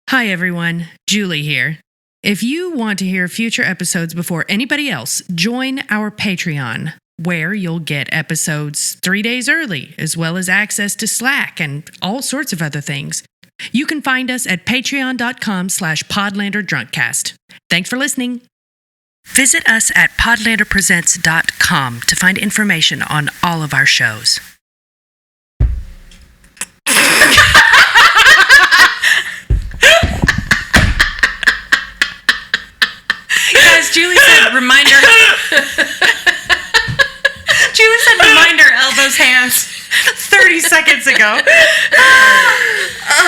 Hi everyone, Julie here. If you want to hear future episodes before anybody else, join our Patreon, where you'll get episodes 3 days early, as well as access to Slack and all sorts of other things. You can find us at patreon.com/Podlander Drunkcast. Thanks for listening. Visit us at podlanderpresents.com to find information on all of our shows. Guys, Julie said reminder. Julie said reminder elbows hands 30 seconds ago.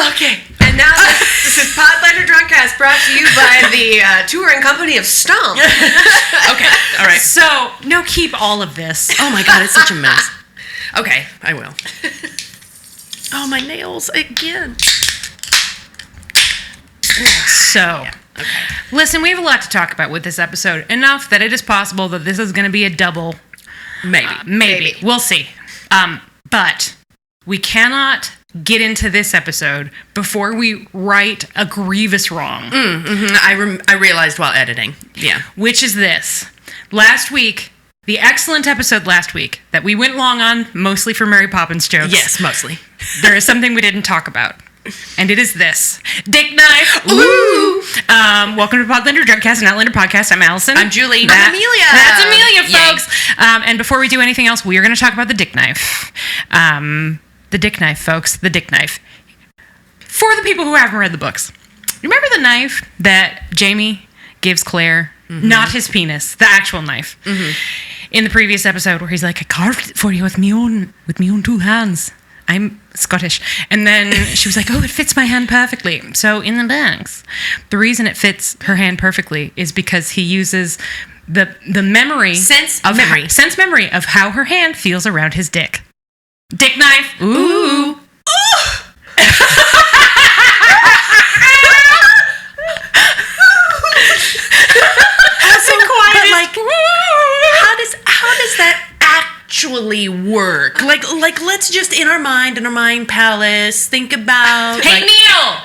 Okay. And now this is Podlander Drunkcast, brought to you by the touring company of Stomp. Okay, all right. So, no, keep all of this. Oh my god, it's such a mess. Okay, I will. Oh, my nails again. So, Yeah, okay. listen, we have a lot to talk about with this episode. Enough that it is possible that this is going to be a double. Maybe. Maybe. We'll see. But we cannot get into this episode before we right a grievous wrong. I realized while editing. Yeah. Which is this. Last week, the excellent episode last week that we went long on, mostly for Mary Poppins jokes. Yes, mostly. There is something we didn't talk about. And it is this. Dick knife. Ooh! Welcome to Podlander Drunkcast, an Outlander podcast. I'm Allison. I'm Julie. I'm Amelia. That's Amelia, Yay. folks. And before we do anything else, we are going to talk about the dick knife. The dick knife, folks. The dick knife. For the people who haven't read the books. Remember the knife that Jamie gives Claire? Mm-hmm. Not his penis. The actual knife. Mm-hmm. In the previous episode where he's like, I carved it for you with me own 2 hands. I'm Scottish. And then she was like, oh, it fits my hand perfectly. So in the books, the reason it fits her hand perfectly is because he uses the memory. Sense memory of how her hand feels around his dick. Dick knife. Ooh. How does that actually work? Like let's just in our mind palace think about Hey, Neil!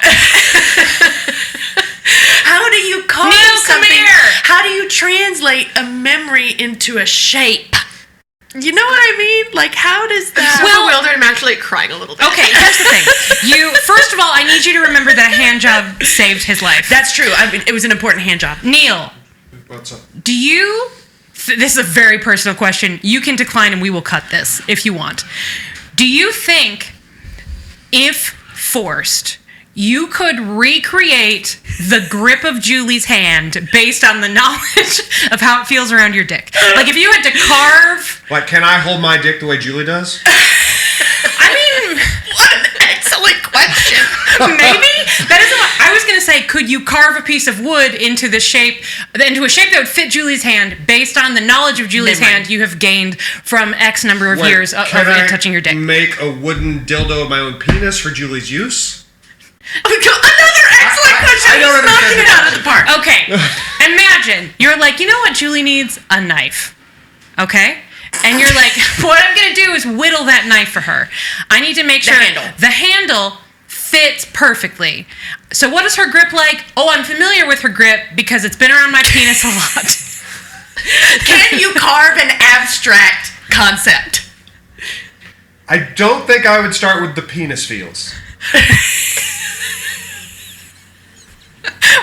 how do you call Neil, something? come here! How do you translate a memory into a shape? You know what I mean? Like, how does that... Well, bewildered. I'm actually crying a little bit. Okay, here's the thing. First of all, I need you to remember that a hand job saved his life. That's true. I mean, it was an important hand job. Neil, What's up? do you... This is a very personal question. You can decline and we will cut this if you want. Do you think, if forced, you could recreate the grip of Julie's hand based on the knowledge of how it feels around your dick? Like if you had to carve... Like, can I hold my dick the way Julie does? I mean... What an excellent question. Maybe? That isn't what... I was going to say, could you carve a piece of wood into a shape that would fit Julie's hand based on the knowledge of Julie's Memory. hand you have gained from X number of Wait, years of can it I touching your dick? make a wooden dildo of my own penis for Julie's use? Another excellent question. I don't He's knocking it out of the park. Okay. Imagine you're like, you know what Julie needs? A knife. Okay? And you're like, what I'm going to do is whittle that knife for her. I need to make sure the handle fits perfectly. So what is her grip like? Oh, I'm familiar with her grip because it's been around my penis a lot. Can you carve an abstract concept? I don't think I would start with the penis feels.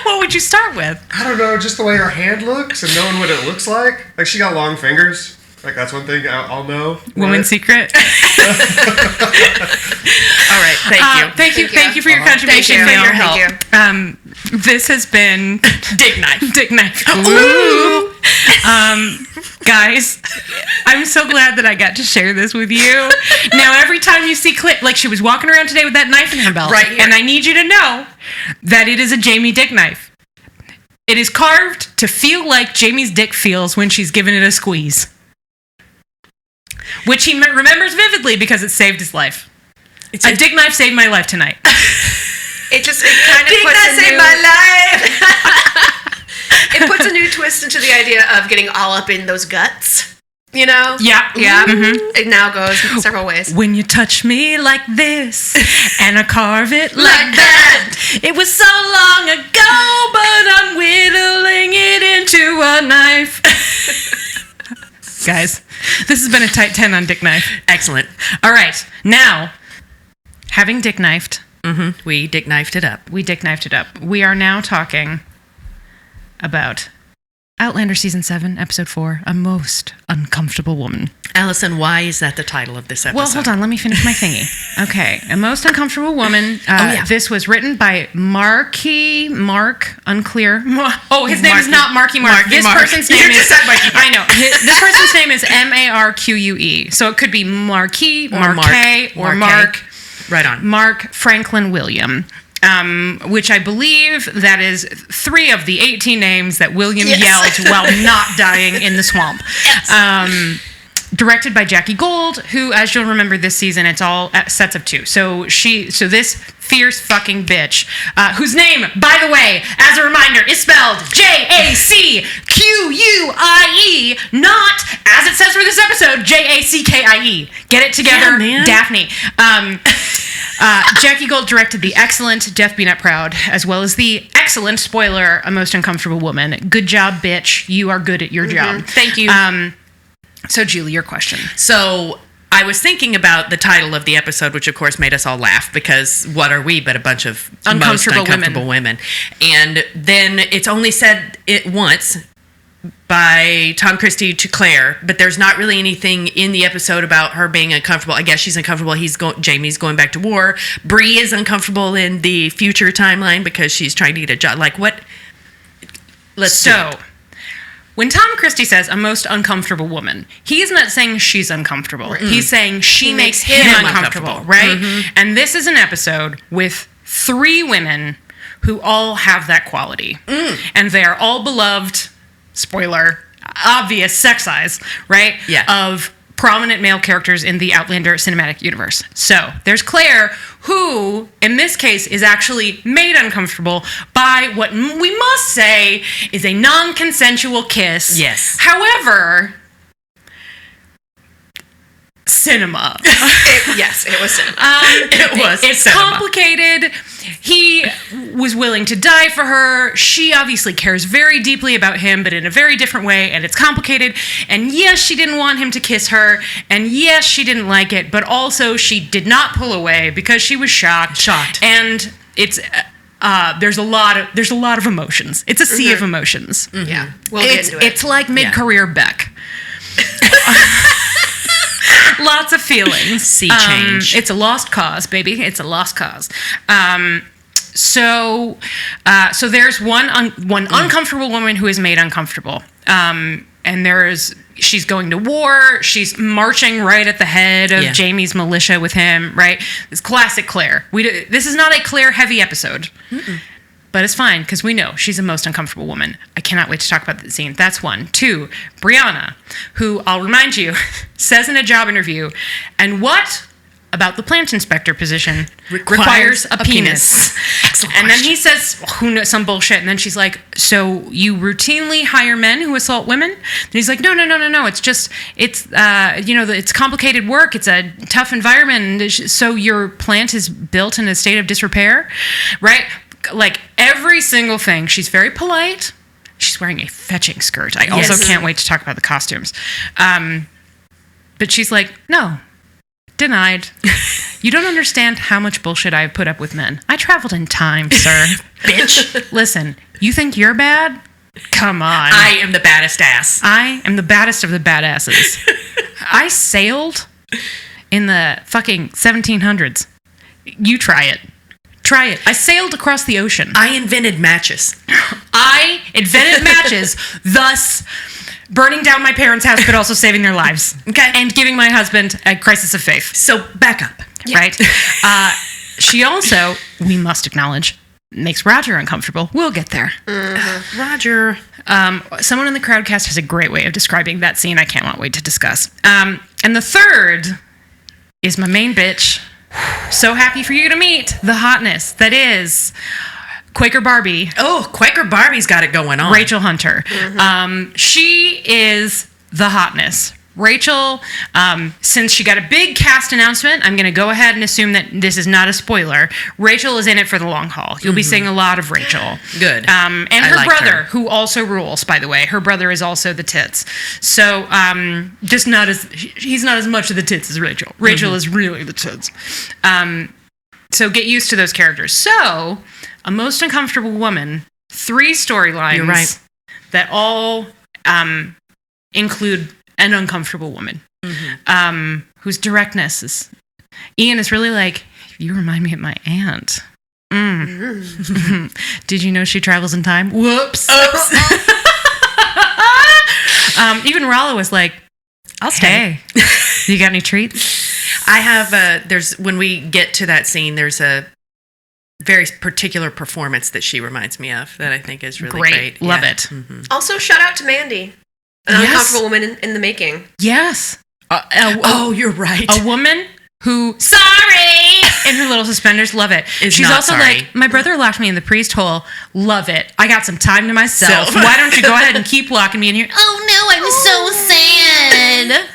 What would you start with? I don't know, just the way her hand looks and knowing what it looks like. Like, she got long fingers. Like, that's one thing I'll know. Woman's secret. All right, thank you. Thank you for your contribution. Thank you for your Neil. help. This has been Dick knife. Dick knife. Ooh. Guys, I'm so glad that I got to share this with you. Now, every time you see Clip, like she was walking around today with that knife in her belt, Right here. and I need you to know that it is a Jamie dick knife. It is carved to feel like Jamie's dick feels when she's giving it a squeeze, which he remembers vividly because it saved his life. A dick knife saved my life tonight. It kind of Dick puts that a saved new... my life. It puts a new twist into the idea of getting all up in those guts. You know? Yeah. It now goes several ways. When you touch me like this, and I carve it like that. It was so long ago, but I'm whittling it into a knife. Guys, this has been a tight 10 on Dick Knife. Excellent. All right, now, having Dick Knifed. We Dick Knifed it up. We Dick Knifed it up. We are now talking about Outlander Season 7, Episode 4, A Most Uncomfortable Woman. Allison, why is that the title of this episode? Well, hold on. Let me finish my thingy. Okay. A Most Uncomfortable Woman. yeah. This was written by Mark, unclear. Oh, his name is not Marky Mark. This person's name is... I know. This person's name is Marque. So it could be Marquis, Marque, or Mark. Right on. Mark Franklin William. Which I believe that is 3 of the 18 names that William yelled while not dying in the swamp. Yes. Directed by Jackie Gold, who, as you'll remember this season, it's all sets of 2. So this fierce fucking bitch, whose name, by the way, as a reminder, is spelled Jacquie, not, as it says for this episode, Jackie. Get it together, man. Daphne. Jackie Gold directed the excellent Death Be Not Proud, as well as the excellent, spoiler, A Most Uncomfortable Woman. Good job, bitch. You are good at your job. Thank you. So, Julie, your question. So I was thinking about the title of the episode, which of course made us all laugh, because what are we but a bunch of uncomfortable women? And then it's only said it once by Tom Christie to Claire, but there's not really anything in the episode about her being uncomfortable. I guess she's uncomfortable. Jamie's going back to war. Bree is uncomfortable in the future timeline because she's trying to get a job. Like, what? When Tom Christie says a most uncomfortable woman, he's not saying she's uncomfortable. Mm-mm. He's saying she makes him uncomfortable, right? Mm-hmm. And this is an episode with 3 women who all have that quality. And they are all beloved, spoiler, obvious sex eyes, right? Yeah. Of prominent male characters in the Outlander cinematic universe. So there's Claire, who, in this case, is actually made uncomfortable by what we must say is a non-consensual kiss. Yes. However, cinema. It was cinema. It's cinema. Complicated. He was willing to die for her. She obviously cares very deeply about him, but in a very different way, and it's complicated. And yes, she didn't want him to kiss her, and yes, she didn't like it, but also she did not pull away because she was shocked. And it's there's a lot of emotions. It's a sea of emotions. Mm-hmm. Yeah, we'll get into it. It's like mid-career Beck. Lots of feelings. Sea change. It's a lost cause, baby. It's a lost cause. So there's one uncomfortable woman who is made uncomfortable. And she's going to war. She's marching right at the head of Jamie's militia with him, right? It's classic Claire. This is not a Claire-heavy episode. Mm-mm. But it's fine, because we know she's the most uncomfortable woman. I cannot wait to talk about that scene. That's 1. 2, Brianna, who, I'll remind you, says in a job interview, and what about the plant inspector position requires a penis? Excellent and question. then he says, who knows, some bullshit. And then she's like, so you routinely hire men who assault women? And he's like, no. It's just, it's complicated work. It's a tough environment. So your plant is built in a state of disrepair, right? Like, every single thing. She's very polite. She's wearing a fetching skirt. I also can't wait to talk about the costumes. But she's like, no, denied. You don't understand how much bullshit I've put up with men. I traveled in time, sir. Bitch. Listen, you think you're bad? Come on. I am the baddest ass. I am the baddest of the badasses. I sailed in the fucking 1700s. You try it. Try it. I sailed across the ocean. I invented matches. I invented matches, thus burning down my parents' house, but also saving their lives. Okay. And giving my husband a crisis of faith. So back up. Right? She also, we must acknowledge, makes Roger uncomfortable. We'll get there. Mm-hmm. Roger. Someone in the Crowdcast has a great way of describing that scene I cannot wait to discuss. And the third is my main bitch. So happy for you to meet the hotness that is Quaker Barbie. Oh, Quaker Barbie's got it going on. Rachel Hunter. Mm-hmm. She is the hotness. Rachel, since she got a big cast announcement, I'm going to go ahead and assume that this is not a spoiler. Rachel is in it for the long haul. You'll be seeing a lot of Rachel. Good. And her brother, who also rules, by the way. Her brother is also the tits. So, just not as... He's not as much of the tits as Rachel. Rachel is really the tits. So get used to those characters. So, A Most Uncomfortable Woman, 3 storylines. You're right. That all include an uncomfortable woman. Whose directness is... Ian is really like, you remind me of my aunt. Did you know she travels in time? Whoops. Oops. Even Rollo was like, I'll stay. Hey, you got any treats? I have when we get to that scene, there's a very particular performance that she reminds me of that I think is really great. Love it. Also, shout out to Mandy, an uncomfortable woman in the making. Yes. You're right. A woman who, sorry, in her little suspenders, love it. She's not also sorry. like, my brother locked me in the priest hole, love it. I got some time to myself. Why don't you go ahead and keep locking me in here? Oh no, I'm so sad.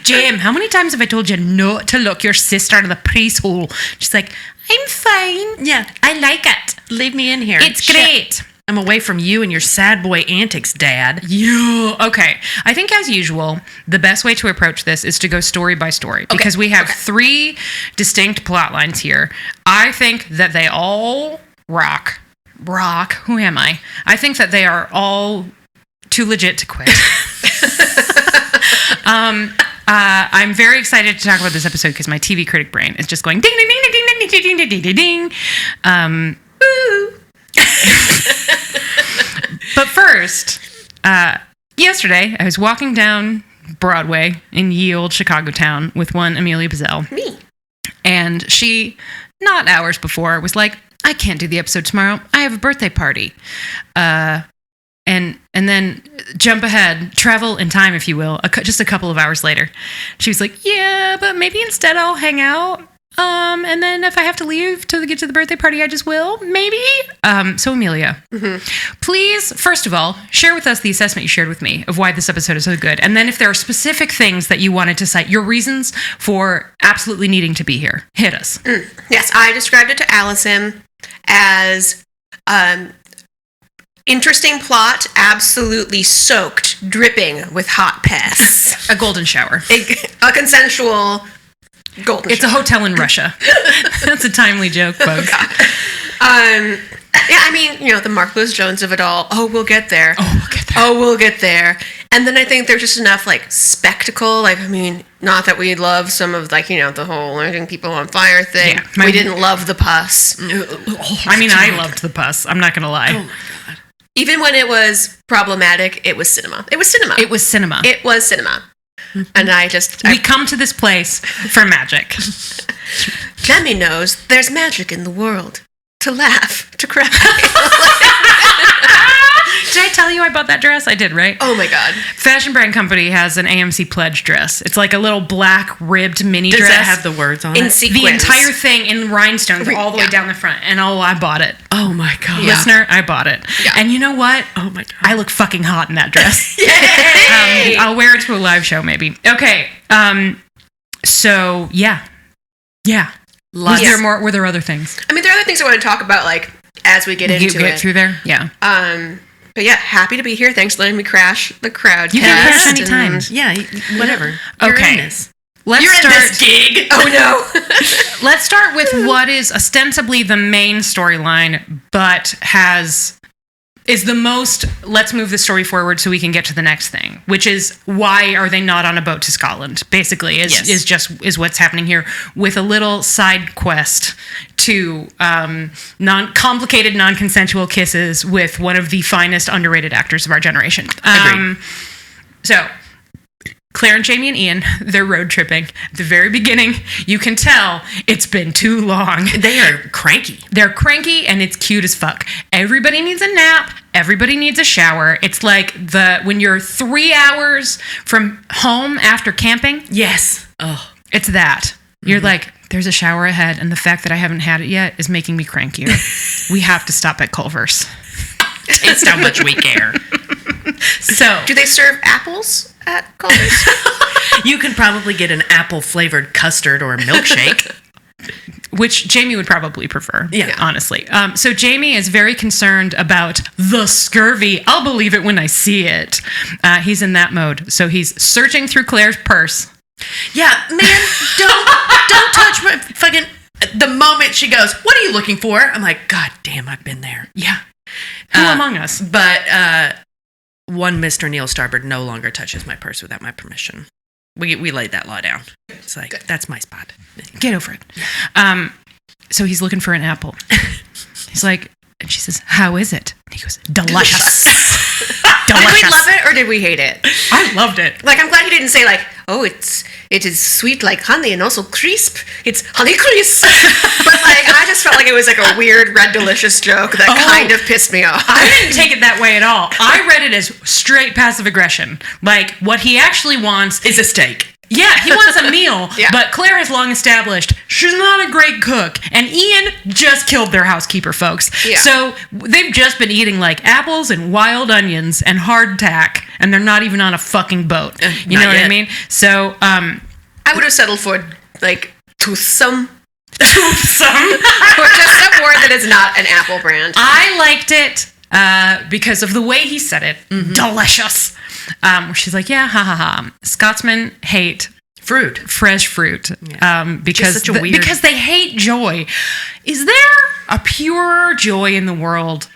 Jim, how many times have I told you not to lock your sister in the priest hole? She's like, I'm fine. Yeah. I like it. Leave me in here. It's great. I'm away from you and your sad boy antics, Dad. Yeah. Okay. I think, as usual, the best way to approach this is to go story by story because we have 3 distinct plot lines here. I think that they all rock. Who am I? I think that they are all too legit to quit. I'm very excited to talk about this episode because my TV critic brain is just going ding ding ding ding ding ding ding ding ding ding. Woo. But first, yesterday I was walking down Broadway in ye old Chicago town with one Amelia Bazell. Me. And she, not hours before, was like, I can't do the episode tomorrow. I have a birthday party. And then jump ahead, travel in time, if you will, just a couple of hours later. She was like, yeah, but maybe instead I'll hang out. And then if I have to leave to get to the birthday party, I just will. Maybe. So Amelia, please, first of all, share with us the assessment you shared with me of why this episode is so good. And then if there are specific things that you wanted to cite, your reasons for absolutely needing to be here, hit us. Yes, I described it to Allison as interesting plot, absolutely soaked, dripping with hot piss. A golden shower. A consensual golden It's shower. a hotel in Russia. That's a timely joke, folks. Yeah, I mean, the Mark Lewis Jones of it all. Oh, we'll get there. Oh, we'll get there. And then I think there's just enough, spectacle. Not that we love some of, the whole lighting people on fire thing. Yeah, we didn't love the pus. I loved the pus. I'm not going to lie. Oh, my God. Even when it was problematic, it was cinema. It was cinema. It was cinema. It was cinema. And we come to this place for magic. Demi knows there's magic in the world. To laugh, to cry. Did I tell you I bought that dress? I did, right? Oh my God. Fashion Brand Company has an AMC Pledge dress. It's like a little black ribbed mini Does dress. that have the words on In it? sequins. The entire thing in rhinestones all the way down the front. And I bought it. Oh, my God. Listener, I bought it. Yeah. And you know what? Oh, my God. I look fucking hot in that dress. Yay! I'll wear it to a live show, maybe. Okay. So, yeah. Lots. Were there other things? I mean, there are other things I want to talk about, as we get into Get it. through there? Yeah. But yeah, happy to be here. Thanks for letting me crash the crowd. You can crash anytime. Yeah, whatever. You're Okay. in this. Let's You're start. in this gig. Oh no. Let's start with what is ostensibly the main storyline, but is the most, let's move the story forward so we can get to the next thing, which is why are they not on a boat to Scotland, basically, is what's happening here, with a little side quest to complicated, non-consensual kisses with one of the finest underrated actors of our generation. Agreed. So, Claire and Jamie and Ian, they're road tripping. At the very beginning, you can tell it's been too long. They are cranky. They're cranky and it's cute as fuck. Everybody needs a nap. Everybody needs a shower. It's like when you're 3 hours from home after camping. Yes. Oh. It's that. You're like, there's a shower ahead, and the fact that I haven't had it yet is making me crankier. We have to stop at Culver's. Taste how much we care. So, Do they serve apples at Culver's. You can probably get an apple-flavored custard or a milkshake. Which Jamie would probably prefer, honestly. So Jamie is very concerned about the scurvy. I'll believe it when I see it. He's in that mode. So he's searching through Claire's purse. Yeah, man, don't touch my fucking... The moment she goes, what are you looking for? I'm like, God damn, I've been there. Yeah. Who among us? But one Mr. Neil Starbird no longer touches my purse without my permission. We laid that law down. It's like, that's my spot. Get over it. So he's looking for an apple. He's like, and she says, how is it? And he goes, delicious. Did we love it or did we hate it? I loved it. Like, I'm glad he didn't say, like, oh, it is sweet like honey and also crisp. It's honey crisp. But, like, I just felt like it was, like, a weird Red Delicious joke that kind of pissed me off. I didn't take it that way at all. I read it as straight passive aggression. Like, what he actually wants is a steak. Yeah, he wants a meal, but Claire has long established she's not a great cook. And Ian just killed their housekeeper, folks. Yeah. So they've just been eating like apples and wild onions and hardtack, and they're not even on a fucking boat. You know what I mean? So I would have settled for like toothsome. Toothsome. Or just some word that is not an Apple brand. I liked it because of the way he said it. Mm-hmm. Delicious. Where she's like, yeah, ha ha ha. Scotsmen hate fresh fruit, because because they hate joy. Is there a purer joy in the world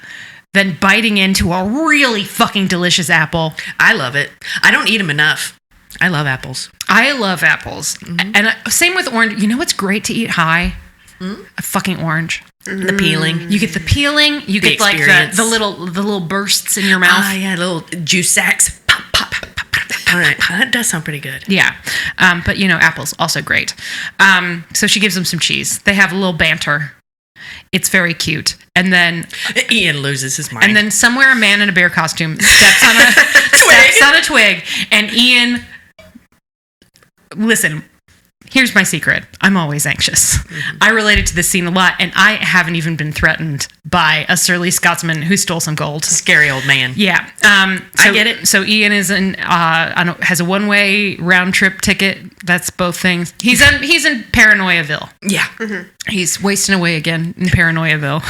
than biting into a really fucking delicious apple? I love it. I don't eat them enough. I love apples. I love apples, and same with orange. You know what's great to eat high? A fucking orange. The peeling. You get the peeling. You get like the little bursts in your mouth. Ah, yeah, little juice sacks. Pop, pop, pop, pop, pop. All right, that does sound pretty good. Yeah, but you know, apples also great. So she gives them some cheese. They have a little banter. It's very cute. And then Ian loses his mind. And then somewhere a man in a bear costume steps on a twig, and Ian. Listen. Here's my secret. I'm always anxious. Mm-hmm. I related to this scene a lot, and I haven't even been threatened by a surly Scotsman who stole some gold. Scary old man. Yeah. I get it. So Ian is has a one-way round trip ticket. That's both things. He's in Paranoiaville. Yeah. Mm-hmm. He's wasting away again in Paranoiaville.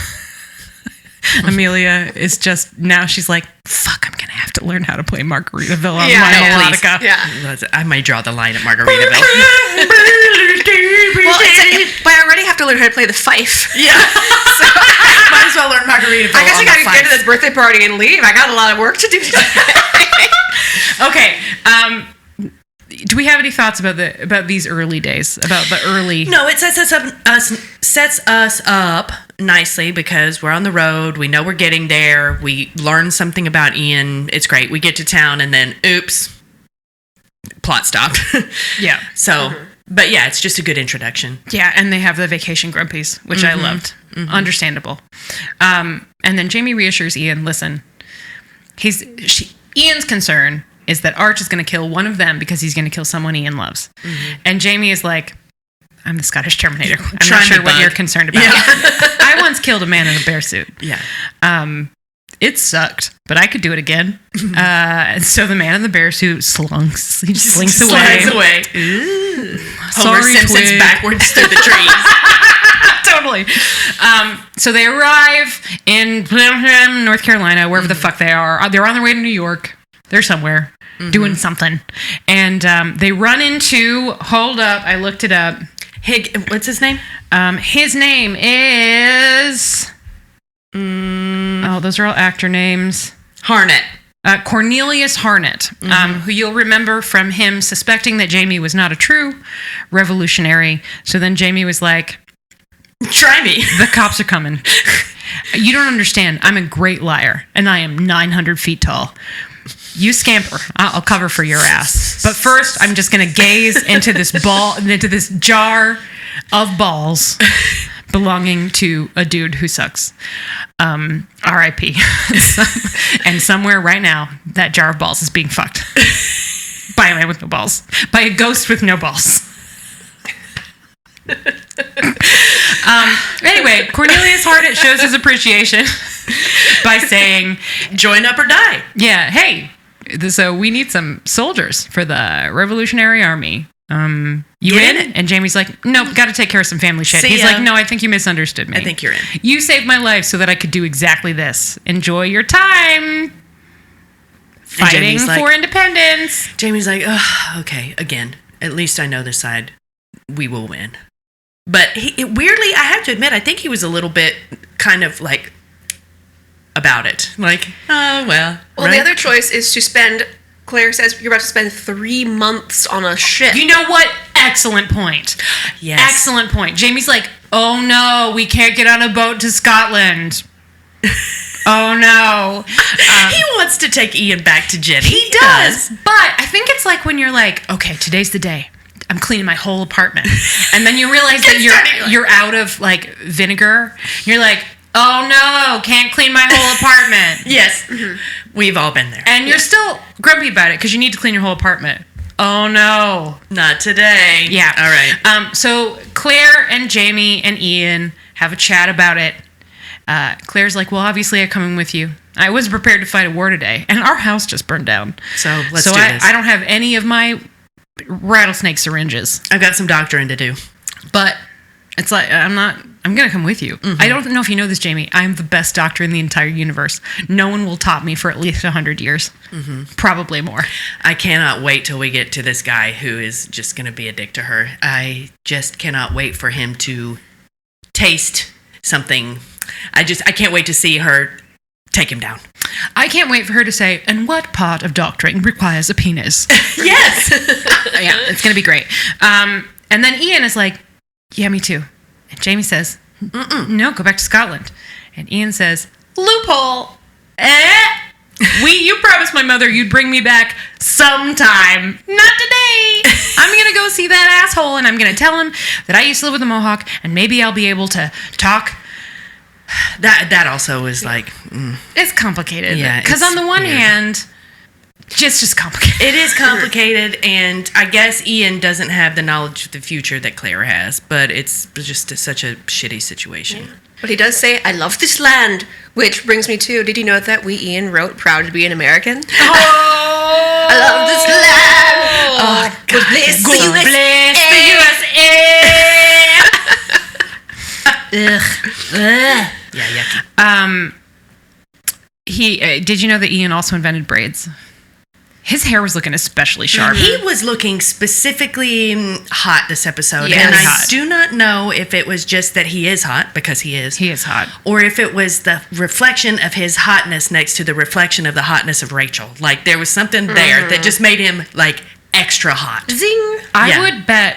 Amelia is just, now she's like, fuck, I'm going to have to learn how to play Margaritaville on my melodica. Yeah. I might draw the line at Margaritaville. Well, but I already have to learn how to play the fife. Yeah. So might as well learn Margaritaville. I guess I got to get to this birthday party and leave. I got a lot of work to do today. Okay. Do we have any thoughts about these early days? About the early? No, it sets us up nicely because we're on the road. We know we're getting there. We learn something about Ian. It's great. We get to town and then, oops, plot stopped. Yeah. So, but yeah, it's just a good introduction. Yeah, and they have the vacation grumpies, which I loved. Mm-hmm. Understandable. And then Jamie reassures Ian, listen, Ian's concern is that Arch is going to kill one of them because he's going to kill someone Ian loves. Mm-hmm. And Jamie is like, I'm the Scottish Terminator. I'm not sure what you're concerned about. Yeah. I once killed a man in a bear suit. Yeah. It sucked, but I could do it again. And so the man in the bear suit slunks. He just slinks away. Ooh. Homer Simpson's twig. backwards through the trees. Totally. So they arrive in North Carolina, wherever the fuck they are. They're on their way to New York. They're somewhere doing something. And they run into, hold up, I looked it up. What's his name? His name is... Oh, those are all actor names. Harnett. Cornelius Harnett, who you'll remember from him suspecting that Jamie was not a true revolutionary. So then Jamie was like, try me. The cops are coming. You don't understand. I'm a great liar, and I am 900 feet tall. You scamper. I'll cover for your ass. But first, I'm just going to gaze into this jar of balls belonging to a dude who sucks. R.I.P. And somewhere right now, that jar of balls is being fucked. By a man with no balls. By a ghost with no balls. Anyway, Cornelius Harnett shows his appreciation by saying, join up or die. Yeah, hey, So we need some soldiers for the Revolutionary Army. You Get in? it? And Jamie's like, nope, got to take care of some family shit. See He's ya. like, no, I think you misunderstood me. I think you're in. You saved my life so that I could do exactly this. Enjoy your time fighting Jamie's like- for independence. Jamie's like, oh, okay, again, at least I know this side. We will win. But weirdly, I have to admit, I think he was a little bit kind of like about it. Like, oh, well. Well, right? the other choice is to spend. Claire says you're about to spend 3 months on a ship. You know what? Excellent point. Yes. Excellent point. Jamie's like, oh no, we can't get on a boat to Scotland. Oh no. He wants to take Ian back to Jenny. He does. But I think it's like when you're like, okay, today's the day. I'm cleaning my whole apartment. And then you realize that you're out of like vinegar. You're like, oh no, can't clean my whole apartment. Yes. We've all been there. And you're still grumpy about it because you need to clean your whole apartment. Oh no. Not today. Yeah. All right. So Claire and Jamie and Ian have a chat about it. Claire's like, well, obviously I'm coming with you. I wasn't prepared to fight a war today. And our house just burned down. So let's do this. I don't have any of my rattlesnake syringes. I've got some doctoring to do. But it's like, I'm going to come with you. I don't know if you know this, Jamie. I'm the best doctor in the entire universe. No one will top me for at least 100 years. Probably more. I cannot wait till we get to this guy who is just going to be a dick to her. I just cannot wait for him to taste something. I can't wait to see her take him down. I can't wait for her to say, and what part of doctoring requires a penis? Yes. Yeah, it's going to be great. And then Ian is like, yeah, me too. And Jamie says, no, go back to Scotland. And Ian says, loophole. You promised my mother you'd bring me back sometime. Not today. I'm going to go see that asshole and I'm going to tell him that I used to live with a Mohawk and maybe I'll be able to talk. That also is like... It's complicated. Yeah, Because it's on the one weird. hand, just complicated. It is complicated, and I guess Ian doesn't have the knowledge of the future that Claire has, but it's just such a shitty situation. But he does say, I love this land. Which brings me to, did you know that Ian wrote Proud to be an American? Oh! I love this land. Oh, God bless the God bless the USA. Ugh. Yeah, yucky. Did you know that Ian also invented braids? His hair was looking especially sharp. He was looking specifically hot this episode, Yeah, and he's I hot. do not know if it was just that he is hot, because he is, He is hot. or if it was the reflection of his hotness next to the reflection of the hotness of Rachel. Like, there was something there that just made him, like, extra hot. Zing. I Yeah. would bet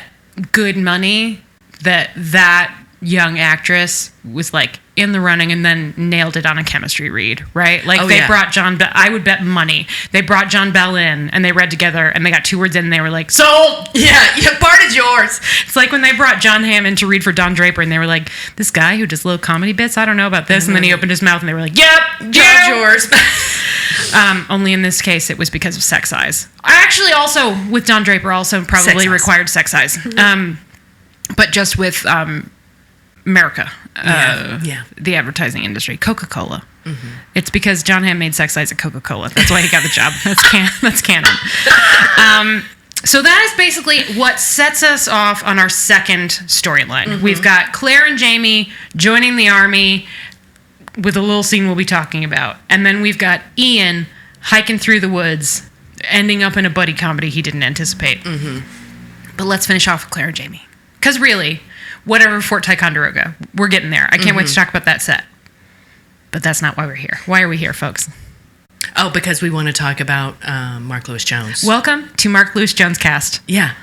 good money that young actress was like in the running and then nailed it on a chemistry read, right? Like brought I would bet money. They brought John Bell in and they read together and they got 2 words in and they were like, sold! Yeah, part is yours. It's like when they brought John Hamm in to read for Don Draper and they were like, this guy who does little comedy bits, I don't know about this. And then he opened his mouth and they were like, yep, John's yours. Only in this case, it was because of sex eyes. Actually, also with Don Draper, also probably Sex eyes. required sex eyes. But just with America, Yeah. the advertising industry, Coca-Cola. It's because John Hamm made sex eyes at Coca-Cola. That's why he got the job. That's canon. So that is basically what sets us off on our second storyline. We've got Claire and Jamie joining the army with a little scene we'll be talking about. And then we've got Ian hiking through the woods, ending up in a buddy comedy he didn't anticipate. But let's finish off with Claire and Jamie. Because really, whatever Fort Ticonderoga, we're getting there. I can't wait to talk about that set. But that's not why we're here. Why are we here, folks? Oh, because we want to talk about Mark Lewis Jones. Welcome to Mark Lewis Jones Cast. Yeah.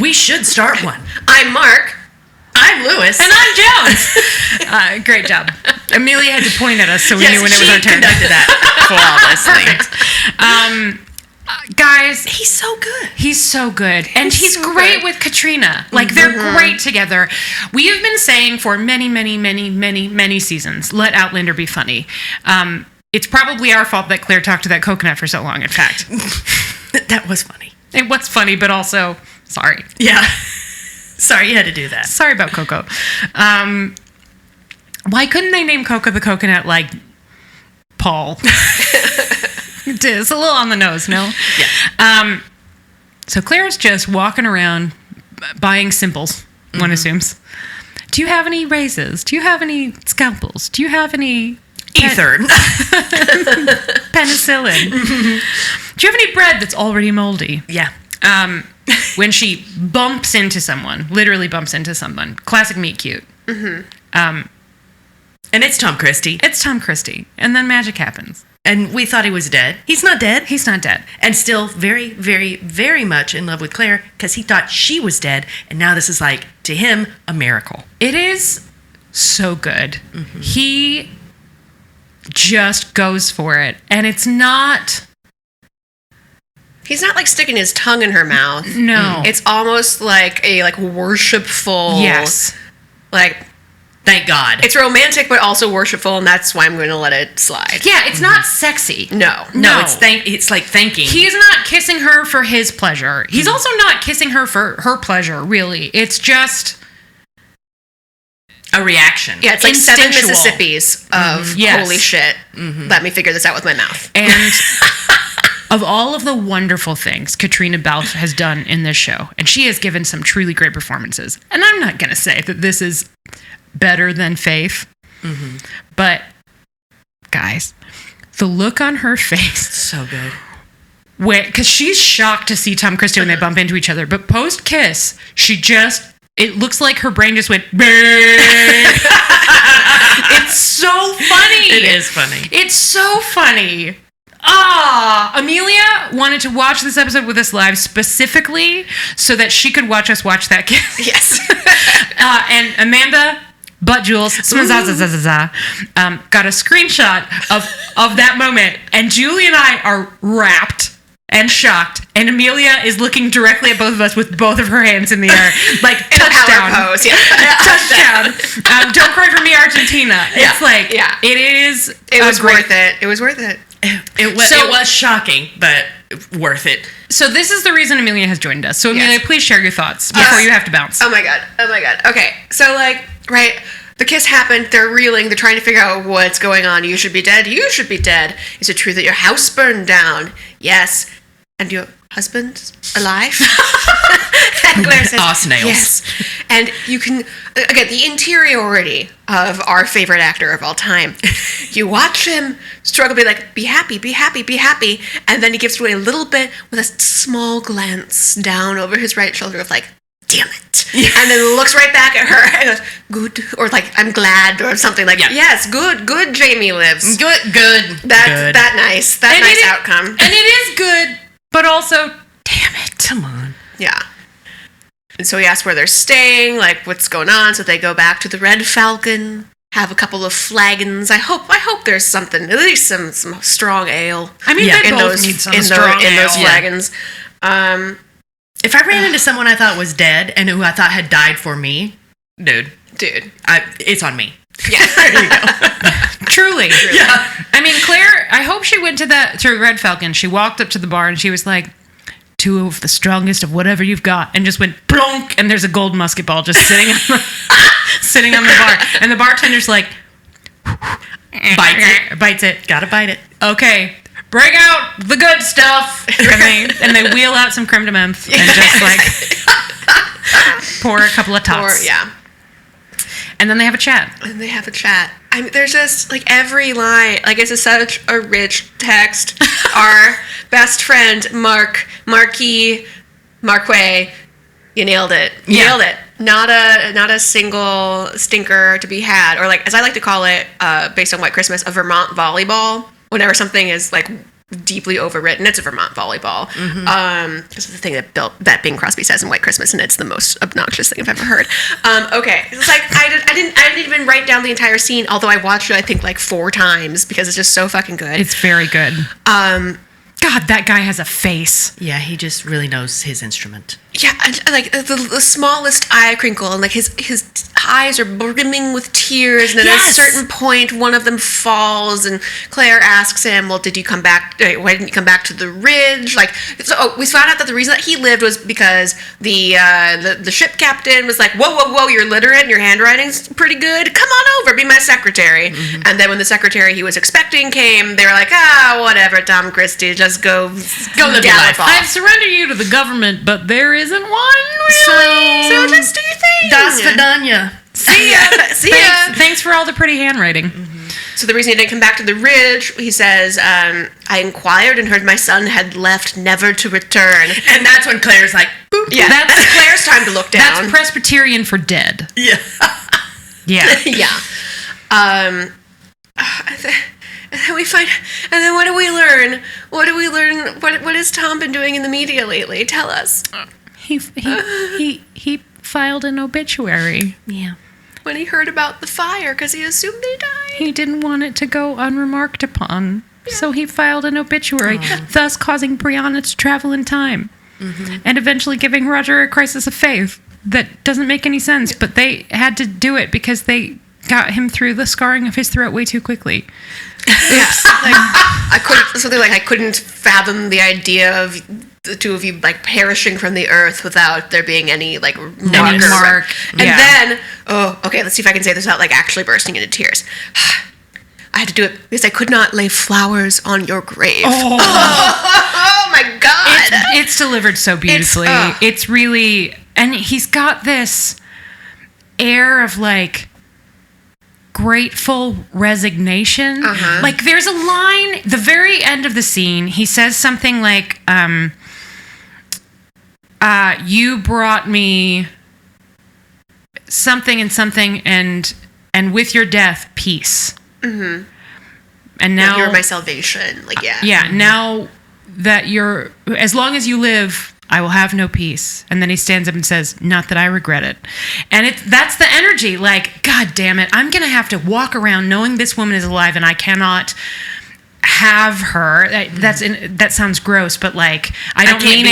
We should start one. I'm Mark. I'm Lewis. And I'm Jones. Great job. Amelia had to point at us so we knew when it was our turn. Conducted that flawlessly. Guys, He's so good. he's so good. And he's so great good. with Katrina. Like, they're great together. We have been saying for many, many, many, many, many seasons, let Outlander be funny. It's probably our fault that Claire talked to that coconut for so long, in fact. That was funny. It was funny, but also, sorry. Yeah. Sorry you had to do that. Sorry about Coco. Why couldn't they name Coco the coconut like Paul? It is a little on the nose, no? Yeah. So Claire's just walking around buying simples, one assumes. Do you have any razors? Do you have any scalpels? Do you have any Ether. penicillin? Do you have any bread that's already moldy? Yeah. When she bumps into someone, literally bumps into someone, classic meet cute. And it's Tom Christie. It's Tom Christie. And then magic happens. And we thought he was dead. He's not dead. He's not dead. And still very, very, very much in love with Claire because he thought she was dead. And now this is like, to him, a miracle. It is so good. He just goes for it. And it's not... He's not like sticking his tongue in her mouth. No. It's almost like a worshipful. Yes. Like, Thank God. it's romantic but also worshipful, and that's why I'm going to let it slide. Yeah, it's not sexy. No. No, it's like thanking. He's not kissing her for his pleasure. He's also not kissing her for her pleasure, really. It's just... a reaction. Yeah, it's like 7 Instinctual. Mississippis of Yes. holy shit. Let me figure this out with my mouth. And of all of the wonderful things Katrina Balfe has done in this show, and she has given some truly great performances, and I'm not going to say that this is better than Faith, but guys, the look on her face, So good. because she's shocked to see Tom Christie when they bump into each other, but post-kiss, it looks like her brain just went, it's so funny. It is funny. It's so funny. Amelia wanted to watch this episode with us live specifically so that she could watch us watch that kiss. Yes. And Amanda, Butt Jules, got a screenshot of that moment. And Julie and I are rapt and shocked. And Amelia is looking directly at both of us with both of her hands in the air. Like, In a touchdown. power pose. Yeah. Touchdown. Don't cry for me, Argentina. It's like, yeah. it is. It was worth it. It was worth it. It was shocking, but worth it. So this is the reason Amelia has joined us. So Amelia, Yes. please share your thoughts before you have to bounce. Oh my god. Okay. So right, the kiss happened. They're reeling. They're trying to figure out what's going on. You should be dead. You should be dead. Is it true that your house burned down? Yes. And your husband's alive? And Claire says, Snails. yes. And you can, again, the interiority of our favorite actor of all time. You watch him struggle, be like, be happy, be happy, be happy. And then he gives away a little bit with a small glance down over his right shoulder of like, damn it. And then looks right back at her and goes, good. Or like, I'm glad, or something like, yes, good, Jamie lives. Good. That nice. That And nice it is- outcome. And it is good, but also, damn it. Come on. Yeah. And so he asks where they're staying, like what's going on. So they go back to the Red Falcon, have a couple of flagons. I hope there's something, at least some strong ale. I mean, Yeah. they in both those need some in, strong in those ale. flagons. If I ran into someone I thought was dead and who I thought had died for me, dude, it's on me. Yeah. There you go. Truly. Yeah. I mean, Claire, I hope she went to Red Falcon. She walked up to the bar and she was like, 2 of the strongest of whatever you've got, and just went plonk, and there's a gold musket ball just sitting on the bar. And the bartender's like, bites it. Gotta bite it. Okay, bring out the good stuff. And they wheel out some creme de menthe and just like pour a couple of tots. Yeah. And then they have a chat. And they have a chat. I mean, there's just like every line. Like, it's such a rich text. Our best friend, Marquis, you nailed it. You Yeah. nailed it. Not a single stinker to be had, or like, as I like to call it, based on White Christmas, a Vermont volleyball. Whenever something is like deeply overwritten, it's a Vermont volleyball. This is the thing that Bing Crosby says in White Christmas, and it's the most obnoxious thing I've ever heard. Okay, it's like I didn't even write down the entire scene, although I watched it I think like 4 times because it's just so fucking good. It's very good. God, that guy has a face. Yeah, he just really knows his instrument. Yeah, and, like the smallest eye crinkle, and like his eyes are brimming with tears, and then at a certain point, one of them falls, and Claire asks him, "Well, did you come back? Why didn't you come back to the ridge?" Like, so we found out that the reason that he lived was because the ship captain was like, "Whoa, you're literate, and your handwriting's pretty good. Come on over, be my secretary." Mm-hmm. And then when the secretary he was expecting came, they were like, whatever, Tom Christie, just go live your life off. I've surrendered you to the government, but there isn't one really. So just do your thing. Das Vidanya. See ya. See ya. Thanks for all the pretty handwriting. Mm-hmm. So the reason he didn't come back to the ridge, he says, I inquired and heard my son had left never to return. And that's when Claire's like, boop. Yeah, that's Claire's time to look down. That's Presbyterian for dead. Yeah. Yeah. Yeah. And then we find, and then what do we learn? What has Tom been doing in the media lately? Tell us. He filed an obituary. Yeah. When he heard about the fire, because he assumed he died. He didn't want it to go unremarked upon, so he filed an obituary, thus causing Brianna to travel in time, and eventually giving Roger a crisis of faith that doesn't make any sense, but they had to do it because they got him through the scarring of his throat way too quickly. Yes. I couldn't fathom the idea of the two of you like perishing from the earth without there being any like mark. And then, let's see if I can say this without like actually bursting into tears. I had to do it because I could not lay flowers on your grave. Oh my God. It's delivered so beautifully. It's really, and he's got this air of like grateful resignation. Like there's a line, the very end of the scene, he says something like, you brought me something and with your death, peace. And now like you're my salvation. Like, yeah. Yeah. Now that as long as you live, I will have no peace. And then he stands up and says, not that I regret it. And that's the energy. Like, God damn it. I'm going to have to walk around knowing this woman is alive and I cannot have her. That sounds gross, but like, I don't mean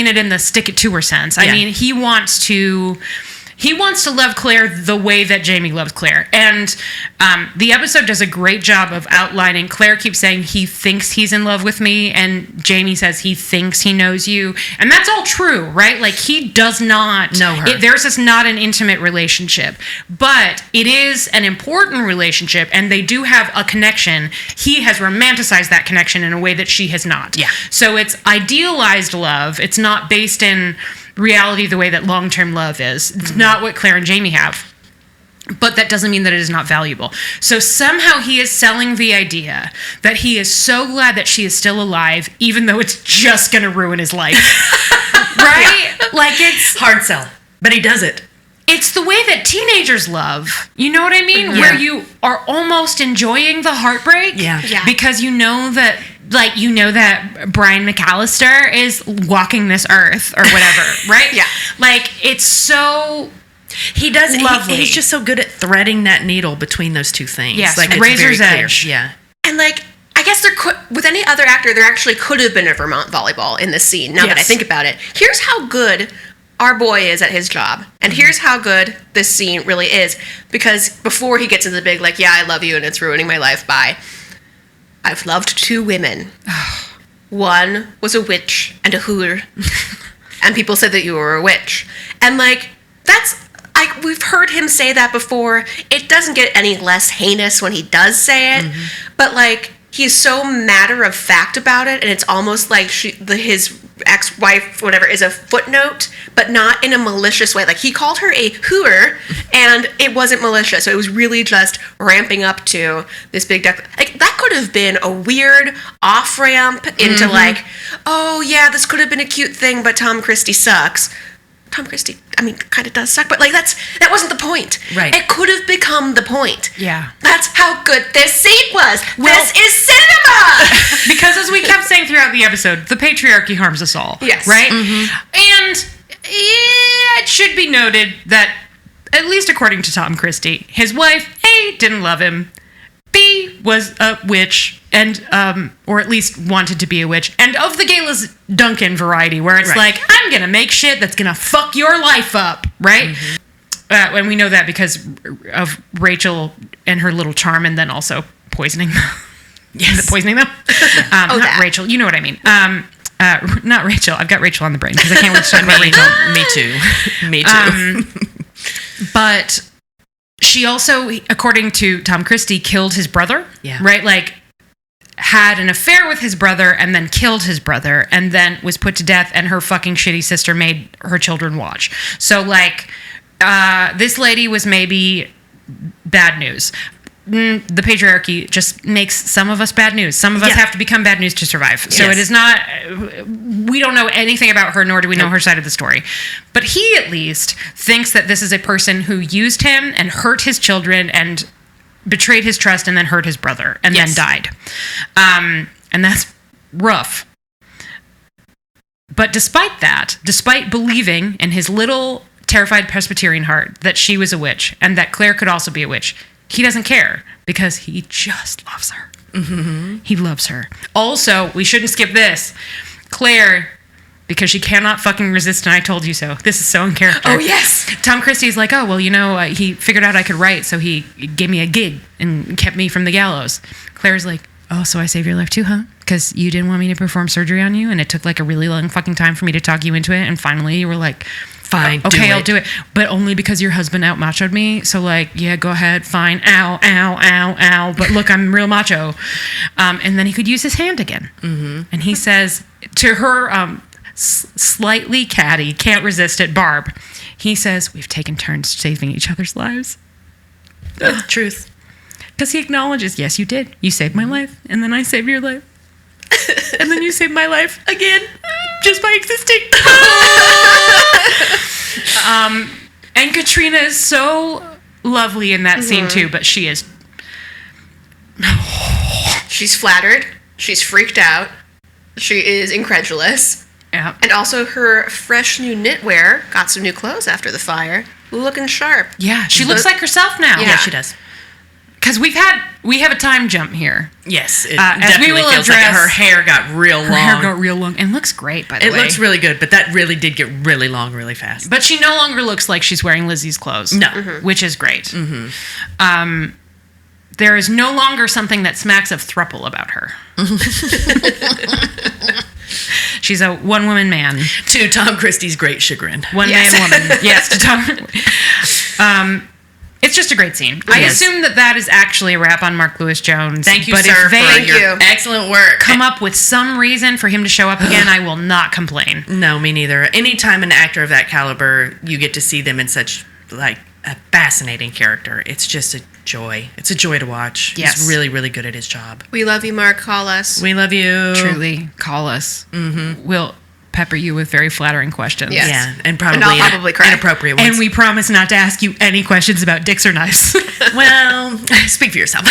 it in the stick it to her sense. I mean, he wants to love Claire the way that Jamie loves Claire. And the episode does a great job of outlining. Claire keeps saying he thinks he's in love with me, and Jamie says he thinks he knows you. And that's all true, right? Like, he does not know her. Theirs is not an intimate relationship, but it is an important relationship, and they do have a connection. He has romanticized that connection in a way that she has not. Yeah. So it's idealized love. It's not based in reality the way that long-term love is. It's not what Claire and Jamie have. But that doesn't mean that it is not valuable. So somehow he is selling the idea that he is so glad that she is still alive, even though it's just going to ruin his life. Right? Yeah. Like, it's hard sell, but he does it. It's the way that teenagers love. You know what I mean? Yeah. Where you are almost enjoying the heartbreak. Yeah. Because you know that Brian McAllister is walking this earth or whatever, right? Yeah. Like, it's so he does lovely. He's just so good at threading that needle between those two things. Yes, like, razor's edge. Yeah. And like, I guess there could, with any other actor, there actually could have been a Vermont volleyball in this scene. Now that I think about it, here's how good our boy is at his job, and here's how good this scene really is. Because before he gets into the big, like, yeah, I love you and it's ruining my life, bye. I've loved two women. One was a witch and a hooer. And people said that you were a witch. And, like, we've heard him say that before. It doesn't get any less heinous when he does say it. But, like, he's so matter of fact about it, and it's almost like his ex-wife, whatever, is a footnote, but not in a malicious way. Like, he called her a hooer, and it wasn't malicious. So it was really just ramping up to this big like, that could have been a weird off-ramp into like, oh yeah, this could have been a cute thing, but Tom Christie sucks. Tom Christie, I mean, kind of does suck, but like, that wasn't the point. Right. It could have become the point. Yeah. That's how good this scene was. This is cinema! Because as we kept saying throughout the episode, the patriarchy harms us all. Yes. Right? And it should be noted that, at least according to Tom Christie, his wife, A, didn't love him, B was a witch, and or at least wanted to be a witch, and of the Gala's Duncan variety, where it's like, I'm gonna make shit that's gonna fuck your life up, right? And we know that because of Rachel and her little charm, and then also poisoning them. Poisoning them. Not Rachel. You know what I mean. Not Rachel. I've got Rachel on the brain because I can't wait to talk about Rachel. Me too. Me too. But she also, according to Tom Christie, killed his brother. Yeah. Right? Like, had an affair with his brother and then killed his brother and then was put to death, and her fucking shitty sister made her children watch. So, like, this lady was maybe bad news. The patriarchy just makes some of us bad news. Some of us have to become bad news to survive. So it is not, we don't know anything about her, nor do we know her side of the story. But he at least thinks that this is a person who used him and hurt his children and betrayed his trust and then hurt his brother and then died. And that's rough. But despite that, despite believing in his little terrified Presbyterian heart that she was a witch and that Claire could also be a witch, he doesn't care because he just loves her. Mm-hmm. He loves her. Also, we shouldn't skip this. Claire, because she cannot fucking resist and I told you so. This is so in character. Oh, yes. Tom Christie's like, oh, well, you know, he figured out I could write, so he gave me a gig and kept me from the gallows. Claire's like, oh, so I saved your life too, huh? Because you didn't want me to perform surgery on you, and it took like a really long fucking time for me to talk you into it, and finally you were like, fine, okay, I'll do it. But only because your husband out-machoed me, so like, yeah, go ahead, fine, ow, ow, ow, ow, but look, I'm real macho. And then he could use his hand again. Mm-hmm. And he says to her slightly catty, can't resist it, Barb, he says, we've taken turns saving each other's lives. Truth. Because he acknowledges, yes, you did. You saved my life, and then I saved your life. And then you saved my life again, just by existing. And Katrina is so lovely in that scene, too, but she is... She's flattered. She's freaked out. She is incredulous. Yeah. And also her fresh new knitwear, got some new clothes after the fire, looking sharp. Yeah, she looks like herself now. Yeah, she does. Because we have a time jump here. Yes, it as we will feels address, like her hair got real long. Her hair got real long and looks great, by the way. It looks really good, but that really did get really long really fast. But she no longer looks like she's wearing Lizzie's clothes. No. Which is great. Mm-hmm. There is no longer something that smacks of throuple about her. She's a one-woman man. To Tom Christie's great chagrin. One-man woman. Yes, to Tom... It's just a great scene. I assume that is actually a wrap on Mark Lewis Jones. Thank you, but sir, if they for your excellent work. Come up with some reason for him to show up again, I will not complain. No, me neither. Anytime an actor of that caliber, you get to see them in such, like, a fascinating character. It's just a joy. It's a joy to watch. Yes. He's really, really good at his job. We love you, Mark. Call us. We love you. Truly, call us. Mm-hmm. We'll pepper you with very flattering questions. Yes. Yeah, and probably, And I'll probably cry. inappropriate ones. And we promise not to ask you any questions about dicks or knives. Well, speak for yourself.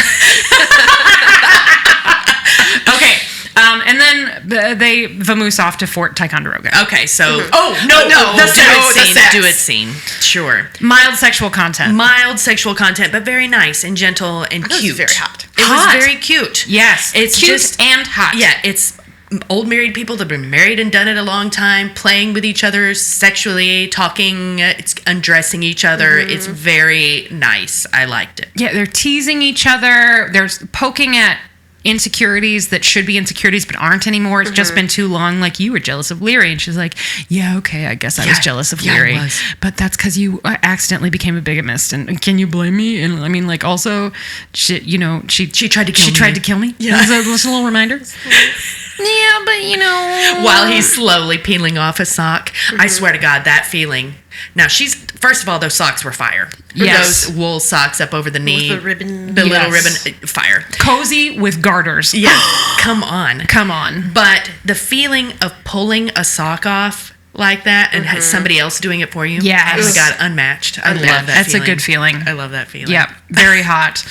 Okay. And then they vamoose off to Fort Ticonderoga. Okay, so... Mm-hmm. Oh, no, the sex. Do it scene. Sure. Mild sexual content. Mild sexual content, but very nice and gentle and It was cute. very hot. It Hot. was very cute. Yes. It's cute just... and hot. Yeah, it's old married people that have been married and done it a long time, playing with each other sexually, talking, it's undressing each other. Mm-hmm. It's very nice. I liked it. Yeah, they're teasing each other. They're poking at insecurities that should be insecurities but aren't anymore. It's just been too long. Like, you were jealous of Leary. And she's like, yeah, okay, I guess I was jealous of Leary. I was. But that's because you accidentally became a bigamist. And can you blame me? And I mean, like, also, she tried to kill me. She tried to kill me? Yeah. Just a little reminder. Yeah, but While he's slowly peeling off a sock. I swear to God, that feeling. Now, first of all, those socks were fire. Yes. Those wool socks up over the knee. With the ribbon. The little Yes. ribbon. Fire. cozy with garters. Yeah. Come on. Come on. But the feeling of pulling a sock off like that and has somebody else doing it for you. Yes. Oh my God, unmatched. I love that That's feeling. a good feeling. I love that feeling. Yep. Very hot.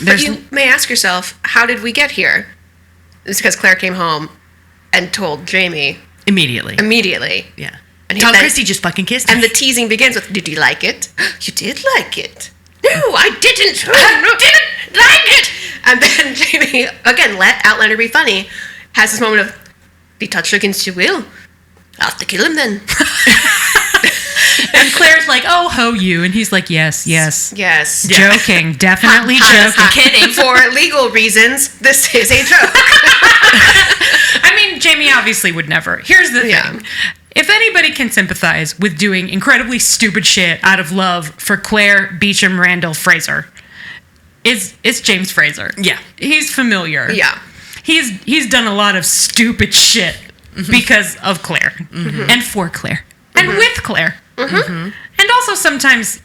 But you may ask yourself, how did we get here? It's because Claire came home and told Jamie Immediately. Yeah. And he- Tom that- Christie just fucking kissed him. And the teasing begins with, did you like it? You did like it. No, I didn't. I didn't like it. And then Jamie, again, let Outlander be funny, has this moment of, be touched against your will. I'll have to kill him then. And Claire's like, oh, ho you. And he's like, yes. Yes. Joking. Definitely joking. Kidding. For legal reasons, this is a joke. I mean, Jamie obviously would never. Here's the thing. If anybody can sympathize with doing incredibly stupid shit out of love for Claire Beecham Randall Fraser, it's James Fraser. Yeah. He's familiar. Yeah. He's done a lot of stupid shit because of Claire. And for Claire. And with Claire. And also sometimes